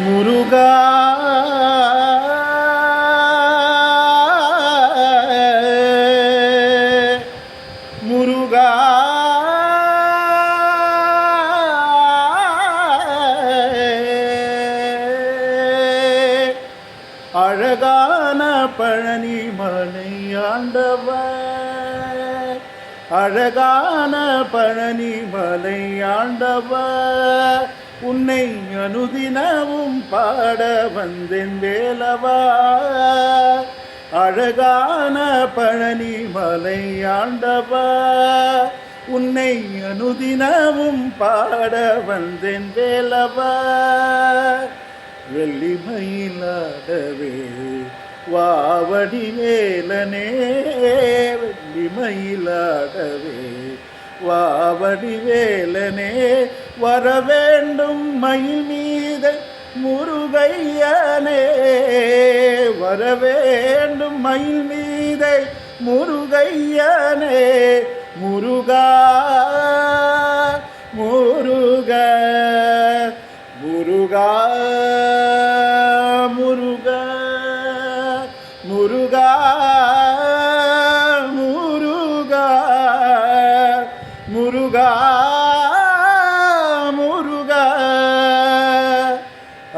முருகா முருகா அழகான பழனி மலை ஆண்டவர், அழகான பழனி மலை ஆண்டவர், உன்னை அனுதினமும் பாட வந்தேன் வேலவா. அழகான பழனி மலை ஆண்டவர், உன்னை அனுதினமும் பாட வந்தேன் வேலவா. வெள்ளிமயிலாடவே வாவடி வேலனே, வெள்ளிமயிலாடவே வாவடி வேலனே, வரவேண்டும் மயில் மீத முருகையனே, வரவேண்டும் மயில் மீத முருகையனே. முருகா முருகா முருகா முருகா முருகா முருகா முருகா முருகா.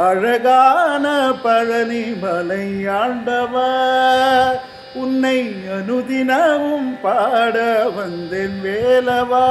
அழகான பழனி மலை ஆண்டவர், உன்னை அனுதினமும் பாட வந்தேன் வேலவா.